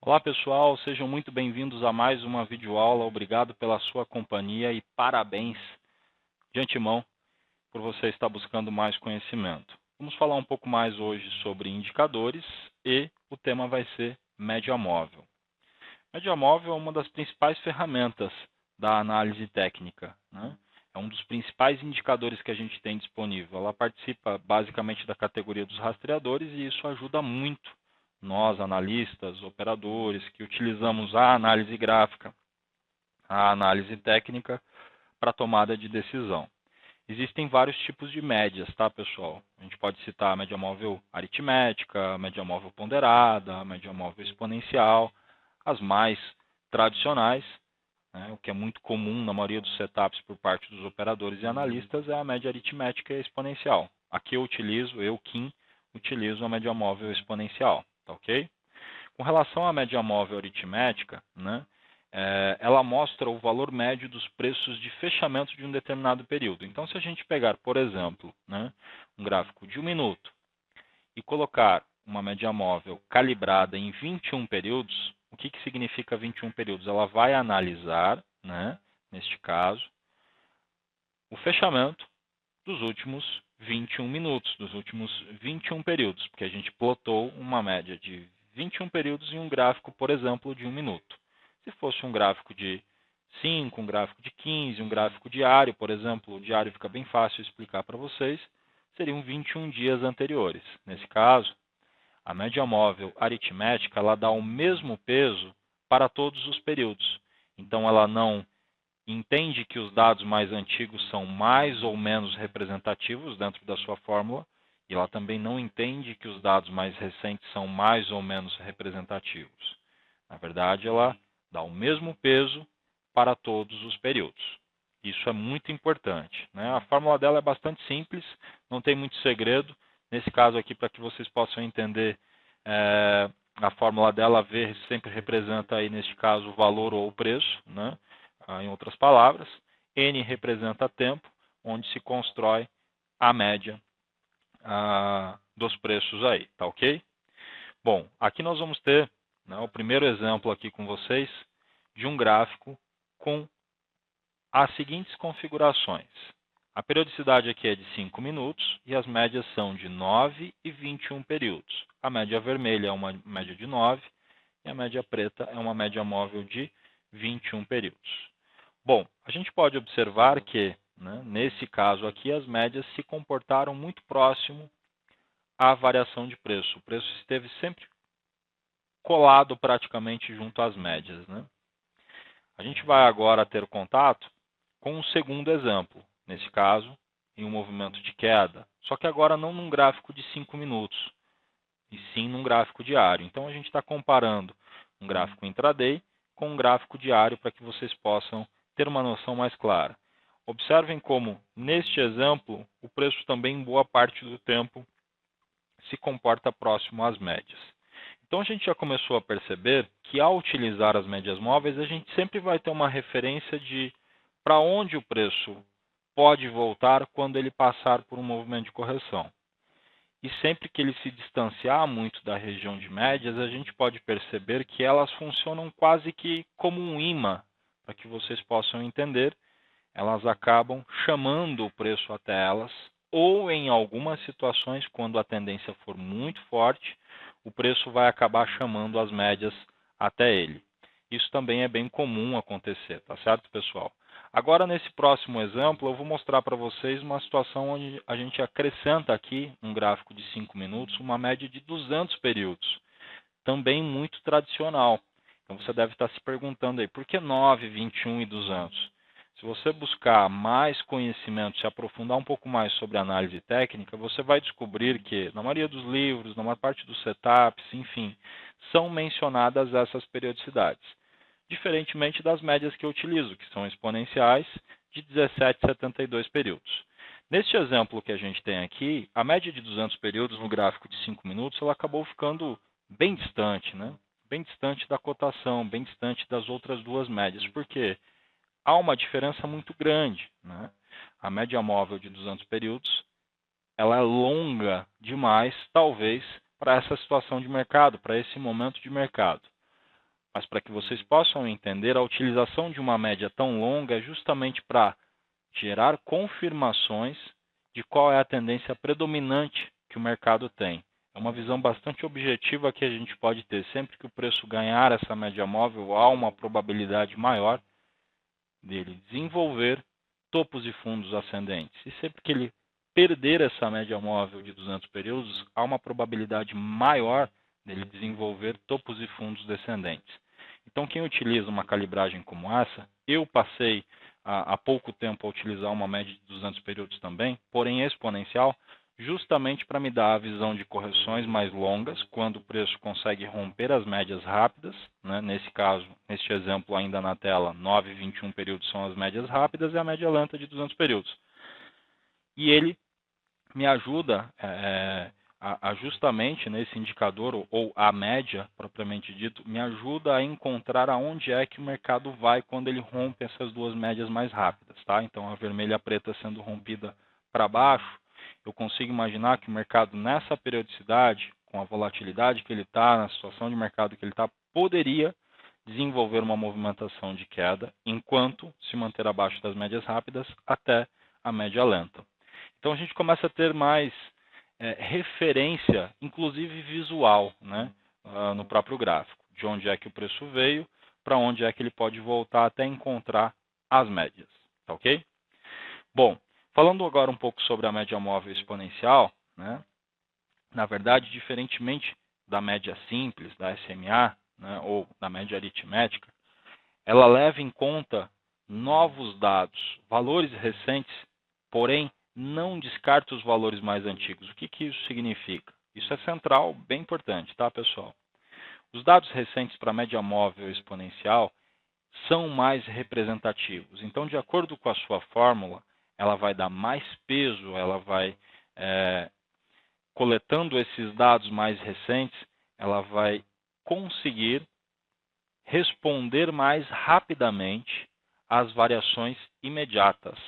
Olá pessoal, sejam muito bem-vindos a mais uma videoaula. Obrigado pela sua companhia e parabéns de antemão por você estar buscando mais conhecimento. Vamos falar um pouco mais hoje sobre indicadores e o tema vai ser média móvel. Média móvel é uma das principais ferramentas da análise técnica, né? É um dos principais indicadores que a gente tem disponível. Ela participa basicamente da categoria dos rastreadores e isso ajuda muito nós, analistas, operadores, que utilizamos a análise gráfica, a análise técnica para tomada de decisão. Existem vários tipos de médias, tá, pessoal? A gente pode citar a média móvel aritmética, a média móvel ponderada, a média móvel exponencial, as mais tradicionais, né, o que é muito comum na maioria dos setups por parte dos operadores e analistas, é a média aritmética exponencial. Aqui eu, Kim, utilizo a média móvel exponencial, tá ok? Com relação à média móvel aritmética, né, ela mostra o valor médio dos preços de fechamento de um determinado período. Então, se a gente pegar, por exemplo, né, um gráfico de 1 minuto e colocar uma média móvel calibrada em 21 períodos, o que significa 21 períodos? Ela vai analisar, né, neste caso, o fechamento dos últimos 21 minutos, dos últimos 21 períodos, porque a gente plotou uma média de 21 períodos em um gráfico, por exemplo, de 1 minuto. Se fosse um gráfico de 5, um gráfico de 15, um gráfico diário, por exemplo, o diário fica bem fácil explicar para vocês, seriam 21 dias anteriores. Nesse caso, a média móvel aritmética ela dá o mesmo peso para todos os períodos. Então, ela não entende que os dados mais antigos são mais ou menos representativos dentro da sua fórmula, e ela também não entende que os dados mais recentes são mais ou menos representativos. Na verdade, ela dá o mesmo peso para todos os períodos. Isso é muito importante, né? A fórmula dela é bastante simples, não tem muito segredo. Nesse caso aqui, para que vocês possam entender, a fórmula dela, V sempre representa aí, neste caso, o valor ou o preço, né? Em outras palavras, N representa tempo, onde se constrói a média dos preços aí, tá ok? Bom, aqui nós vamos ter, né, o primeiro exemplo aqui com vocês de um gráfico com as seguintes configurações. A periodicidade aqui é de 5 minutos e as médias são de 9 e 21 períodos. A média vermelha é uma média de 9 e a média preta é uma média móvel de 21 períodos. Bom, a gente pode observar que, né, nesse caso aqui, as médias se comportaram muito próximo à variação de preço. O preço esteve sempre colado praticamente junto às médias, né? A gente vai agora ter contato com um segundo exemplo, nesse caso, em um movimento de queda, só que agora não num gráfico de 5 minutos, e sim num gráfico diário. Então, a gente está comparando um gráfico intraday com um gráfico diário para que vocês possam ter uma noção mais clara. Observem como, neste exemplo, o preço também, em boa parte do tempo, se comporta próximo às médias. Então, a gente já começou a perceber que, ao utilizar as médias móveis, a gente sempre vai ter uma referência de para onde o preço pode voltar quando ele passar por um movimento de correção. E sempre que ele se distanciar muito da região de médias, a gente pode perceber que elas funcionam quase que como um imã, para que vocês possam entender. Elas acabam chamando o preço até elas, ou em algumas situações, quando a tendência for muito forte, o preço vai acabar chamando as médias até ele. Isso também é bem comum acontecer, tá certo, pessoal? Agora, nesse próximo exemplo, eu vou mostrar para vocês uma situação onde a gente acrescenta aqui, um gráfico de 5 minutos, uma média de 200 períodos. Também muito tradicional. Então, você deve estar se perguntando aí, por que 9, 21 e 200? Se você buscar mais conhecimento, se aprofundar um pouco mais sobre análise técnica, você vai descobrir que, na maioria dos livros, na maior parte dos setups, enfim, são mencionadas essas periodicidades. Diferentemente das médias que eu utilizo, que são exponenciais, de 17,72 períodos. Neste exemplo que a gente tem aqui, a média de 200 períodos no gráfico de 5 minutos, ela acabou ficando bem distante, né? Bem distante da cotação, bem distante das outras duas médias. Por quê? Há uma diferença muito grande, né? A média móvel de 200 períodos, ela é longa demais, talvez, para essa situação de mercado, para esse momento de mercado. mas para que vocês possam entender, a utilização de uma média tão longa é justamente para gerar confirmações de qual é a tendência predominante que o mercado tem. É uma visão bastante objetiva que a gente pode ter. Sempre que o preço ganhar essa média móvel, há uma probabilidade maior dele desenvolver topos e fundos ascendentes. E sempre que ele perder essa média móvel de 200 períodos, há uma probabilidade maior dele desenvolver topos e fundos descendentes. Então, quem utiliza uma calibragem como essa, eu passei há pouco tempo a utilizar uma média de 200 períodos também, porém exponencial, justamente para me dar a visão de correções mais longas, quando o preço consegue romper as médias rápidas, né? Nesse caso, neste exemplo ainda na tela, 9 e 21 períodos são as médias rápidas e a média lenta de 200 períodos. E ele me ajuda a justamente nesse indicador, ou a média, propriamente dito, me ajuda a encontrar aonde é que o mercado vai quando ele rompe essas duas médias mais rápidas. Tá? Então, a vermelha e a preta sendo rompida para baixo, eu consigo imaginar que o mercado nessa periodicidade, com a volatilidade que ele está, na situação de mercado que ele está, poderia desenvolver uma movimentação de queda, enquanto se manter abaixo das médias rápidas até a média lenta. Então a gente começa a ter mais referência, inclusive visual, né, no próprio gráfico, de onde é que o preço veio, para onde é que ele pode voltar até encontrar as médias, tá ok? Bom, falando agora um pouco sobre a média móvel exponencial, né, na verdade, diferentemente da média simples, da SMA, né, ou da média aritmética, ela leva em conta novos dados, valores recentes, porém não descarta os valores mais antigos. O que isso significa? Isso é central, bem importante, tá, pessoal? Os dados recentes para a média móvel exponencial são mais representativos. Então, de acordo com a sua fórmula, ela vai dar mais peso, ela vai, coletando esses dados mais recentes, ela vai conseguir responder mais rapidamente às variações imediatas,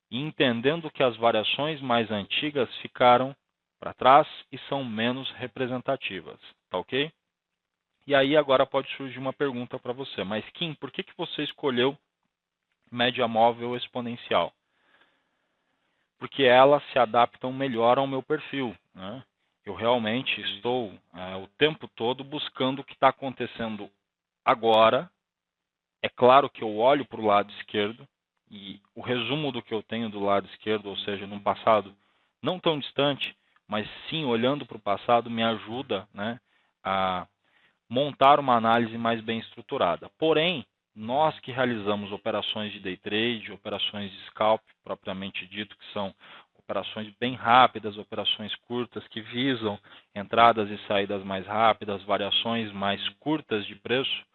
e entendendo que as variações mais antigas ficaram para trás e são menos representativas, tá ok? E aí agora pode surgir uma pergunta para você, mas Kim, por que você escolheu média móvel exponencial? Porque elas se adaptam melhor ao meu perfil, né? Eu realmente estou o tempo todo buscando o que está acontecendo agora. É claro que eu olho para o lado esquerdo, e o resumo do que eu tenho do lado esquerdo, ou seja, num passado não tão distante, mas sim olhando para o passado, me ajuda, né, a montar uma análise mais bem estruturada. Porém, nós que realizamos operações de day trade, operações de scalp, propriamente dito, que são operações bem rápidas, operações curtas que visam entradas e saídas mais rápidas, variações mais curtas de preço,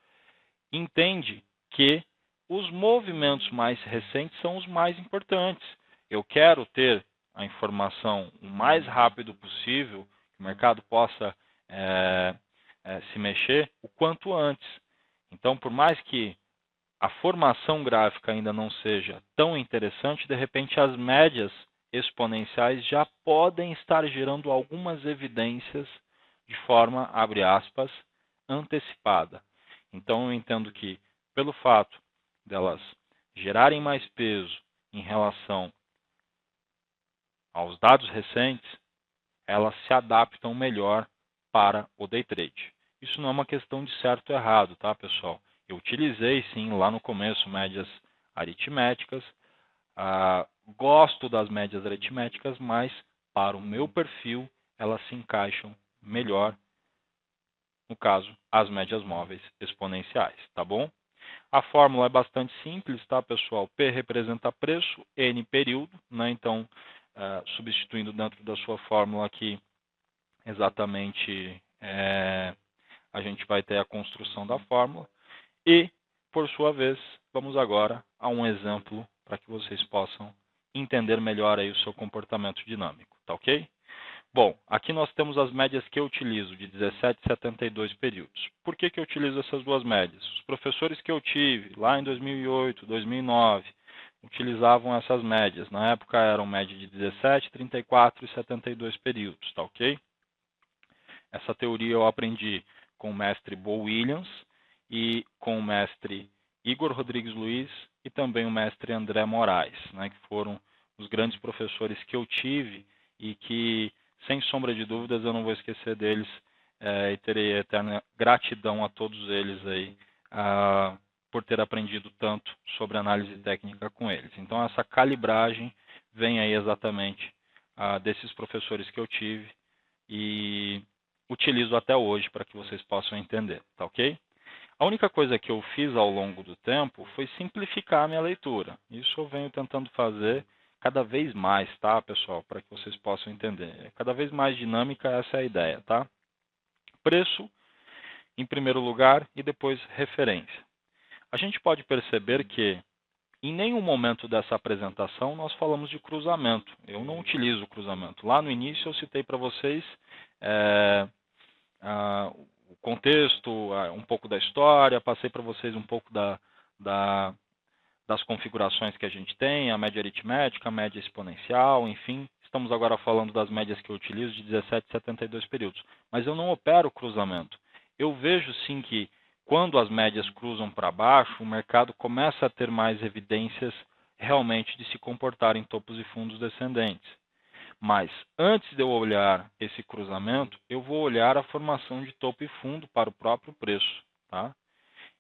entende que os movimentos mais recentes são os mais importantes. Eu quero ter a informação o mais rápido possível, que o mercado possa se mexer o quanto antes. Então, por mais que a formação gráfica ainda não seja tão interessante, de repente as médias exponenciais já podem estar gerando algumas evidências de forma, abre aspas, antecipada. Então, eu entendo que, pelo fato delas gerarem mais peso em relação aos dados recentes, elas se adaptam melhor para o day trade. Isso não é uma questão de certo ou errado, tá, pessoal? Eu utilizei, sim, lá no começo, médias aritméticas. Gosto das médias aritméticas, mas para o meu perfil, elas se encaixam melhor, no caso, as médias móveis exponenciais, tá bom? A fórmula é bastante simples, tá, pessoal? P representa preço, N período, né? Então, substituindo dentro da sua fórmula aqui, exatamente, a gente vai ter a construção da fórmula. E, por sua vez, vamos agora a um exemplo para que vocês possam entender melhor aí o seu comportamento dinâmico, tá ok? Bom, aqui nós temos as médias que eu utilizo, de 17 e 72 períodos. Por que eu utilizo essas duas médias? Os professores que eu tive lá em 2008, 2009, utilizavam essas médias. Na época eram média de 17, 34 e 72 períodos, tá ok? Essa teoria eu aprendi com o mestre Bo Williams, e com o mestre Igor Rodrigues Luiz e também o mestre André Moraes, né, que foram os grandes professores que eu tive e que, sem sombra de dúvidas, eu não vou esquecer deles e terei eterna gratidão a todos eles aí por ter aprendido tanto sobre análise técnica com eles. Então, essa calibragem vem aí exatamente desses professores que eu tive e utilizo até hoje para que vocês possam entender, tá ok? A única coisa que eu fiz ao longo do tempo foi simplificar a minha leitura. Isso eu venho tentando fazer cada vez mais, tá, pessoal? Para que vocês possam entender. Cada vez mais dinâmica, essa é a ideia, tá? Preço, em primeiro lugar, e depois referência. A gente pode perceber que em nenhum momento dessa apresentação nós falamos de cruzamento. Eu não utilizo cruzamento. Lá no início eu citei para vocês o contexto, um pouco da história, passei para vocês um pouco das configurações que a gente tem, a média aritmética, a média exponencial, enfim. Estamos agora falando das médias que eu utilizo de 17 e 72 períodos. Mas eu não opero cruzamento. Eu vejo sim que quando as médias cruzam para baixo, o mercado começa a ter mais evidências realmente de se comportar em topos e fundos descendentes. Mas antes de eu olhar esse cruzamento, eu vou olhar a formação de topo e fundo para o próprio preço. Tá?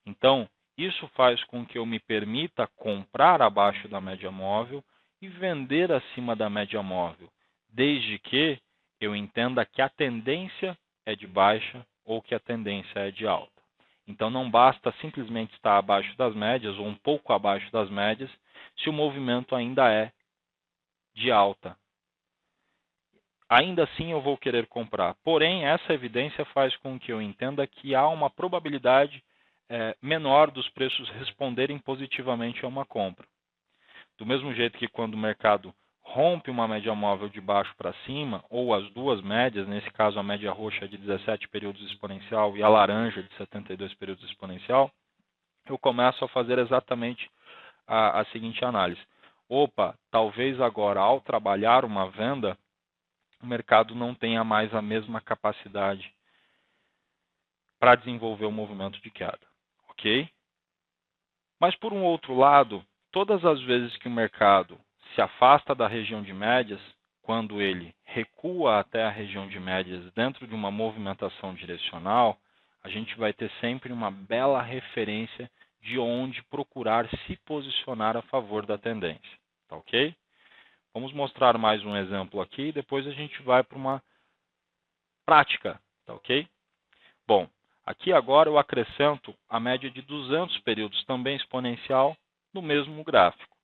Então, isso faz com que eu me permita comprar abaixo da média móvel e vender acima da média móvel, desde que eu entenda que a tendência é de baixa ou que a tendência é de alta. Então, não basta simplesmente estar abaixo das médias ou um pouco abaixo das médias se o movimento ainda é de alta. Ainda assim eu vou querer comprar. Porém, essa evidência faz com que eu entenda que há uma probabilidade menor dos preços responderem positivamente a uma compra. Do mesmo jeito que quando o mercado rompe uma média móvel de baixo para cima, ou as duas médias, nesse caso a média roxa de 17 períodos exponencial e a laranja de 72 períodos exponencial, eu começo a fazer exatamente a seguinte análise. Opa, talvez agora ao trabalhar uma venda, o mercado não tenha mais a mesma capacidade para desenvolver o movimento de queda, ok? Mas por um outro lado, todas as vezes que o mercado se afasta da região de médias, quando ele recua até a região de médias dentro de uma movimentação direcional, a gente vai ter sempre uma bela referência de onde procurar se posicionar a favor da tendência, tá ok? Vamos mostrar mais um exemplo aqui e depois a gente vai para uma prática, tá ok? Bom, aqui agora eu acrescento a média de 200 períodos, também exponencial, no mesmo gráfico,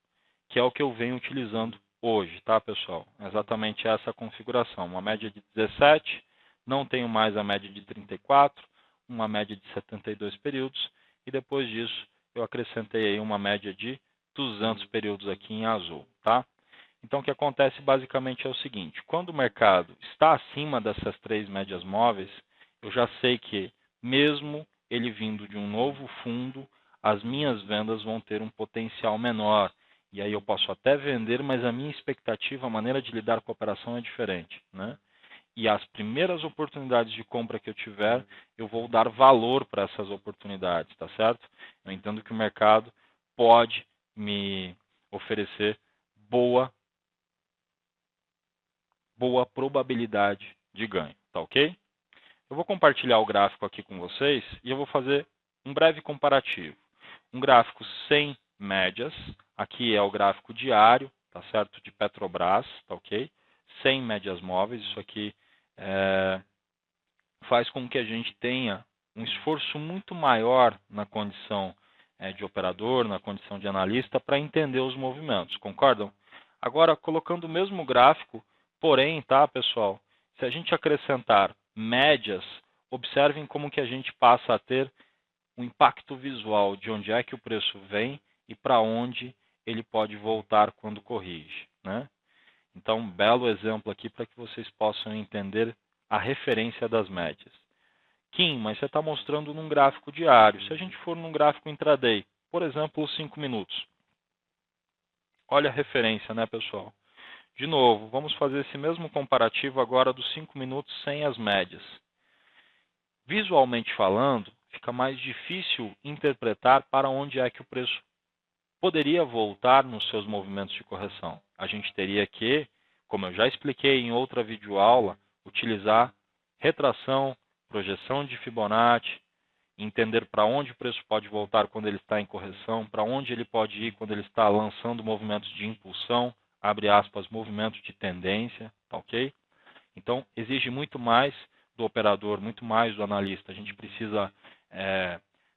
que é o que eu venho utilizando hoje, tá, pessoal? Exatamente essa configuração, uma média de 17, não tenho mais a média de 34, uma média de 72 períodos, e depois disso eu acrescentei aí uma média de 200 períodos aqui em azul, tá? Então, o que acontece basicamente é o seguinte, quando o mercado está acima dessas três médias móveis, eu já sei que, mesmo ele vindo de um novo fundo, as minhas vendas vão ter um potencial menor. E aí eu posso até vender, mas a minha expectativa, a maneira de lidar com a operação é diferente, né? E as primeiras oportunidades de compra que eu tiver, eu vou dar valor para essas oportunidades, tá certo? Eu entendo que o mercado pode me oferecer boa probabilidade de ganho, tá ok? Eu vou compartilhar o gráfico aqui com vocês e eu vou fazer um breve comparativo. Um gráfico sem médias, aqui é o gráfico diário, tá certo? De Petrobras, tá ok? Sem médias móveis, isso aqui faz com que a gente tenha um esforço muito maior na condição de operador, na condição de analista, para entender os movimentos, concordam? Agora, colocando o mesmo gráfico, porém, tá, pessoal, se a gente acrescentar médias, observem como que a gente passa a ter um impacto visual de onde é que o preço vem e para onde ele pode voltar quando corrige, né? Então, um belo exemplo aqui para que vocês possam entender a referência das médias. Kim, mas você está mostrando num gráfico diário. Se a gente for num gráfico intraday, por exemplo, os 5 minutos. Olha a referência, né, pessoal? De novo, vamos fazer esse mesmo comparativo agora dos 5 minutos sem as médias. Visualmente falando, fica mais difícil interpretar para onde é que o preço poderia voltar nos seus movimentos de correção. A gente teria que, como eu já expliquei em outra videoaula, utilizar retração, projeção de Fibonacci, entender para onde o preço pode voltar quando ele está em correção, para onde ele pode ir quando ele está lançando movimentos de impulsão, abre aspas, movimentos de tendência, tá ok? Então, exige muito mais do operador, muito mais do analista. A gente precisa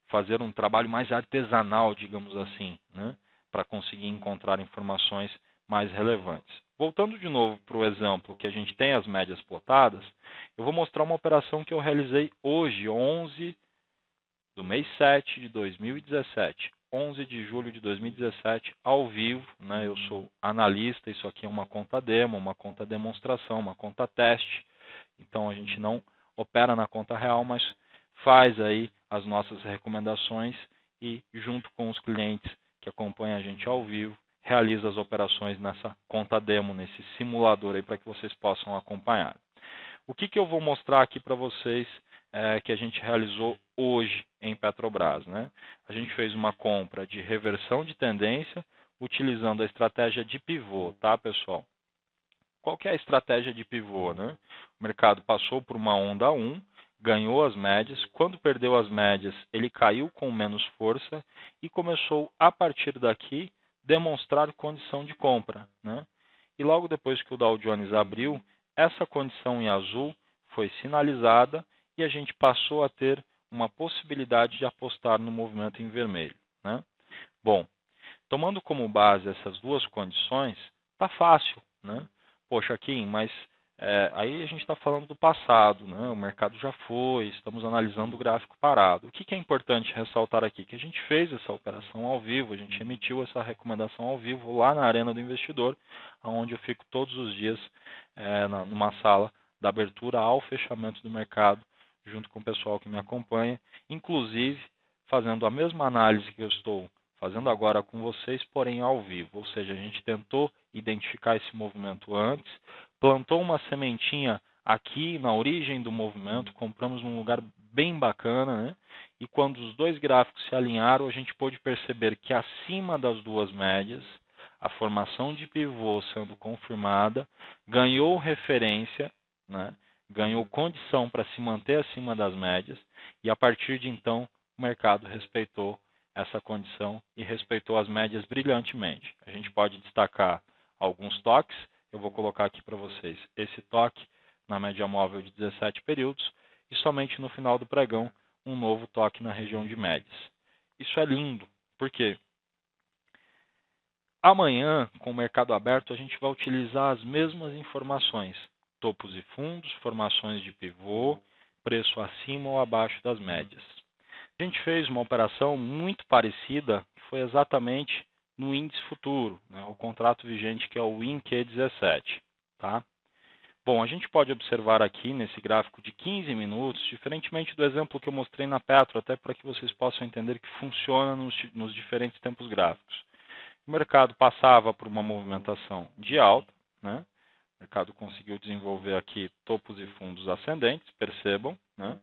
fazer um trabalho mais artesanal, digamos assim, né, para conseguir encontrar informações mais relevantes. Voltando de novo para o exemplo que a gente tem as médias plotadas, eu vou mostrar uma operação que eu realizei hoje, 11 do mês 7 de 2017, 11 de julho de 2017, ao vivo, né? Eu sou analista, isso aqui é uma conta demo, uma conta demonstração, uma conta teste. Então, a gente não opera na conta real, mas faz aí as nossas recomendações e, junto com os clientes que acompanham a gente ao vivo, realiza as operações nessa conta demo, nesse simulador aí, para que vocês possam acompanhar. O que eu vou mostrar aqui para vocês que a gente realizou hoje em Petrobras, né? A gente fez uma compra de reversão de tendência utilizando a estratégia de pivô, tá, pessoal? Qual que é a estratégia de pivô, né? O mercado passou por uma onda 1, ganhou as médias, quando perdeu as médias, ele caiu com menos força e começou, a partir daqui, demonstrar condição de compra, né? E logo depois que o Dow Jones abriu, essa condição em azul foi sinalizada e a gente passou a ter uma possibilidade de apostar no movimento em vermelho, né? Bom, tomando como base essas duas condições, tá fácil, né? Poxa, Kim, mas aí a gente está falando do passado, né? O mercado já foi, estamos analisando o gráfico parado. O que é importante ressaltar aqui? Que a gente fez essa operação ao vivo, a gente emitiu essa recomendação ao vivo lá na Arena do Investidor, onde eu fico todos os dias numa sala da abertura ao fechamento do mercado, junto com o pessoal que me acompanha, inclusive fazendo a mesma análise que eu estou fazendo agora com vocês, porém ao vivo. Ou seja, a gente tentou identificar esse movimento antes, plantou uma sementinha aqui na origem do movimento, compramos num lugar bem bacana, né? E quando os dois gráficos se alinharam, a gente pôde perceber que acima das duas médias, a formação de pivô sendo confirmada, ganhou referência, né? Ganhou condição para se manter acima das médias, e a partir de então o mercado respeitou essa condição e respeitou as médias brilhantemente. A gente pode destacar alguns toques, eu vou colocar aqui para vocês esse toque na média móvel de 17 períodos e somente no final do pregão um novo toque na região de médias. Isso é lindo, porque amanhã, com o mercado aberto, a gente vai utilizar as mesmas informações, topos e fundos, formações de pivô, preço acima ou abaixo das médias. A gente fez uma operação muito parecida, que foi exatamente no índice futuro, né, o contrato vigente que é o WINQ17. Tá? Bom, a gente pode observar aqui nesse gráfico de 15 minutos, diferentemente do exemplo que eu mostrei na Petro, até para que vocês possam entender que funciona nos diferentes tempos gráficos. O mercado passava por uma movimentação de alta, né? O mercado conseguiu desenvolver aqui topos e fundos ascendentes, percebam, né?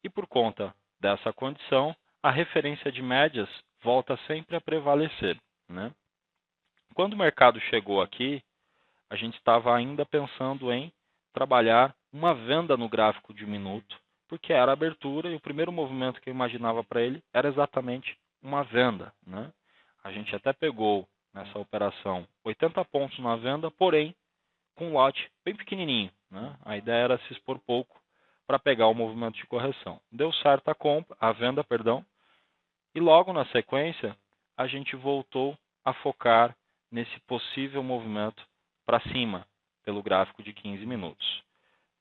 E por conta dessa condição, a referência de médias volta sempre a prevalecer, né? Quando o mercado chegou aqui, a gente estava ainda pensando em trabalhar uma venda no gráfico de 1 minuto, porque era a abertura e o primeiro movimento que eu imaginava para ele era exatamente uma venda, né? A gente até pegou nessa operação 80 pontos na venda, porém com um lote bem pequenininho, né? A ideia era se expor pouco para pegar o movimento de correção. Deu certo a venda, perdão, e logo na sequência a gente voltou a focar nesse possível movimento para cima pelo gráfico de 15 minutos.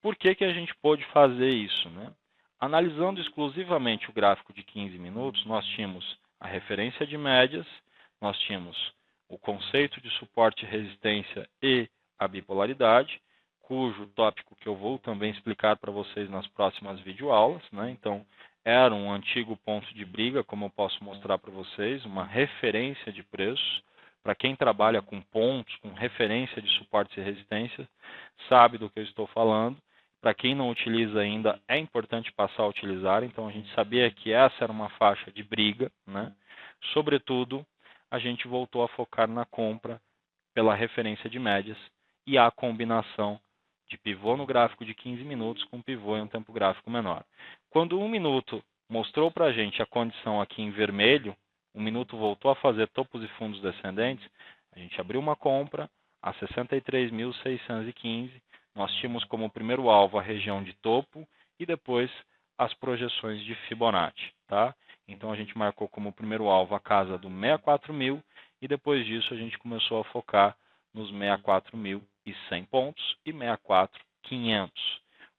Por que a gente pôde fazer isso, né? Analisando exclusivamente o gráfico de 15 minutos, nós tínhamos a referência de médias, nós tínhamos o conceito de suporte e resistência e a bipolaridade, cujo tópico que eu vou também explicar para vocês nas próximas videoaulas, né? Então, era um antigo ponto de briga, como eu posso mostrar para vocês, uma referência de preços. Para quem trabalha com pontos, com referência de suportes e resistências, sabe do que eu estou falando. Para quem não utiliza ainda, é importante passar a utilizar. Então, a gente sabia que essa era uma faixa de briga, né? Sobretudo, a gente voltou a focar na compra pela referência de médias e a combinação de pivô no gráfico de 15 minutos com pivô em um tempo gráfico menor. Quando 1 minuto mostrou para a gente a condição aqui em vermelho, 1 minuto voltou a fazer topos e fundos descendentes, a gente abriu uma compra a 63.615. Nós tínhamos como primeiro alvo a região de topo e depois as projeções de Fibonacci, tá? Então a gente marcou como primeiro alvo a casa do 64.000 e depois disso a gente começou a focar nos 64.100 pontos e 64.500.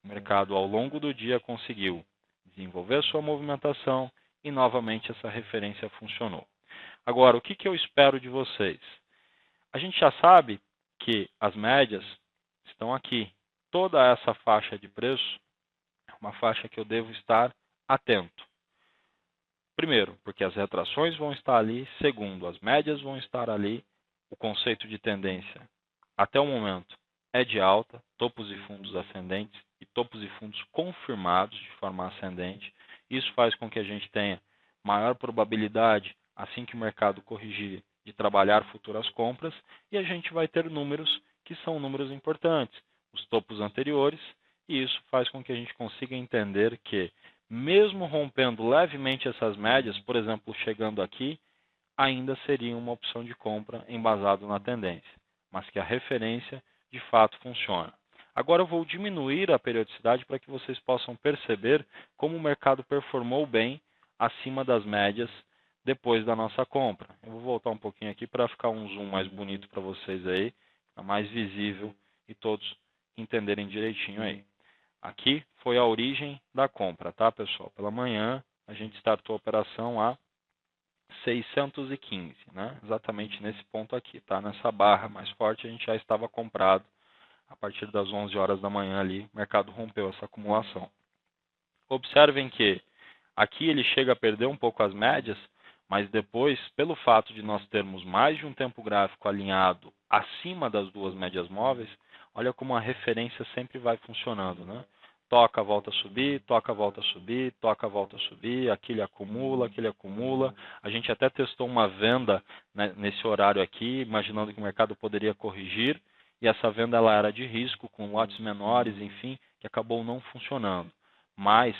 O mercado ao longo do dia conseguiu desenvolver sua movimentação e novamente essa referência funcionou. Agora, o que eu espero de vocês? A gente já sabe que as médias estão aqui. Toda essa faixa de preço é uma faixa que eu devo estar atento. Primeiro, porque as retrações vão estar ali. Segundo, as médias vão estar ali. O conceito de tendência, até o momento, é de alta, topos e fundos ascendentes e topos e fundos confirmados de forma ascendente. Isso faz com que a gente tenha maior probabilidade, assim que o mercado corrigir, de trabalhar futuras compras, e a gente vai ter números que são números importantes, os topos anteriores, e isso faz com que a gente consiga entender que, mesmo rompendo levemente essas médias, por exemplo, chegando aqui, ainda seria uma opção de compra embasado na tendência, mas que a referência de fato funciona. Agora eu vou diminuir a periodicidade para que vocês possam perceber como o mercado performou bem acima das médias depois da nossa compra. Eu vou voltar um pouquinho aqui para ficar um zoom mais bonito para vocês aí, mais visível e todos entenderem direitinho aí. Aqui foi a origem da compra, tá, pessoal? Pela manhã a gente startou a operação a 615, né? Exatamente nesse ponto aqui, tá? Nessa barra mais forte a gente já estava comprado a partir das 11 horas da manhã ali, o mercado rompeu essa acumulação. Observem que aqui ele chega a perder um pouco as médias, mas depois, pelo fato de nós termos mais de um tempo gráfico alinhado acima das duas médias móveis, olha como a referência sempre vai funcionando, né? Toca, volta a subir, toca, volta a subir, toca, volta a subir, aquele acumula, aquele acumula. A gente até testou uma venda, né, nesse horário aqui, imaginando que o mercado poderia corrigir, e essa venda ela era de risco, com lotes menores, enfim, que acabou não funcionando. Mas,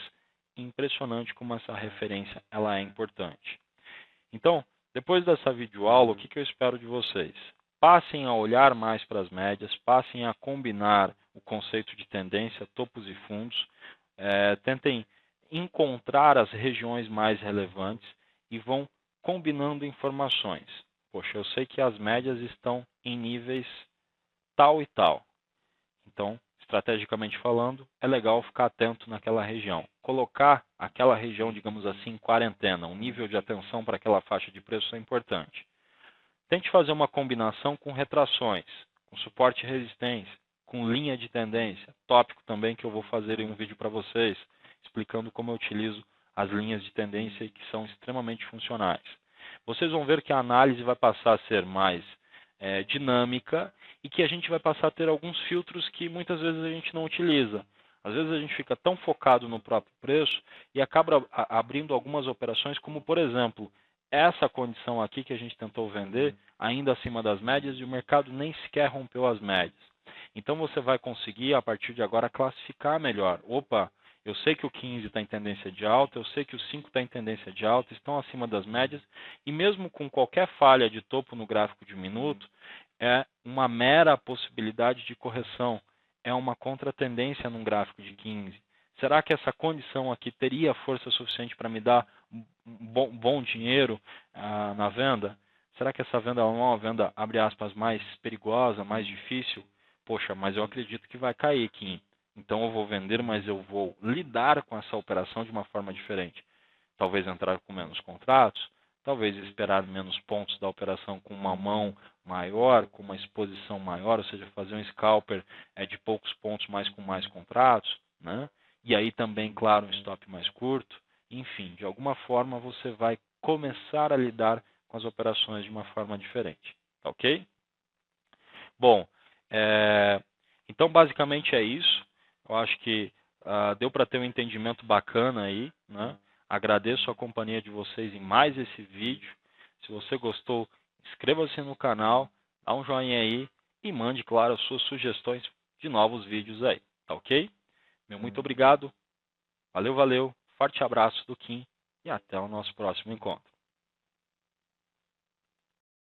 impressionante como essa referência ela é importante. Então, depois dessa videoaula, o que eu espero de vocês? Passem a olhar mais para as médias, passem a combinar o conceito de tendência, topos e fundos, tentem encontrar as regiões mais relevantes e vão combinando informações. Poxa, eu sei que as médias estão em níveis tal e tal. Então, estrategicamente falando, é legal ficar atento naquela região. Colocar aquela região, digamos assim, em quarentena, um nível de atenção para aquela faixa de preço é importante. Tente fazer uma combinação com retrações, com suporte e resistência, com linha de tendência, tópico também que eu vou fazer em um vídeo para vocês, explicando como eu utilizo as linhas de tendência e que são extremamente funcionais. Vocês vão ver que a análise vai passar a ser mais dinâmica e que a gente vai passar a ter alguns filtros que muitas vezes a gente não utiliza. Às vezes a gente fica tão focado no próprio preço e acaba abrindo algumas operações, como por exemplo, essa condição aqui que a gente tentou vender, ainda acima das médias, e o mercado nem sequer rompeu as médias. Então você vai conseguir, a partir de agora, classificar melhor. Opa, eu sei que o 15 está em tendência de alta, eu sei que o 5 está em tendência de alta, estão acima das médias, e mesmo com qualquer falha de topo no gráfico de minuto, é uma mera possibilidade de correção, é uma contratendência num gráfico de 15. Será que essa condição aqui teria força suficiente para me dar bom dinheiro na venda? Será que essa venda não é uma venda, abre aspas, mais perigosa, mais difícil? Poxa, mas eu acredito que vai cair aqui. Então eu vou vender, mas eu vou lidar com essa operação de uma forma diferente. Talvez entrar com menos contratos, talvez esperar menos pontos da operação com uma mão maior, com uma exposição maior, ou seja, fazer um scalper de poucos pontos, mas com mais contratos, né? E aí também, claro, um stop mais curto. Enfim, de alguma forma você vai começar a lidar com as operações de uma forma diferente, ok? Bom, então basicamente é isso. Eu acho que deu para ter um entendimento bacana aí, né? Agradeço a companhia de vocês em mais esse vídeo. Se você gostou, inscreva-se no canal, dá um joinha aí e mande, claro, as suas sugestões de novos vídeos aí, tá ok? Meu muito obrigado, valeu, forte abraço do Kim e até o nosso próximo encontro.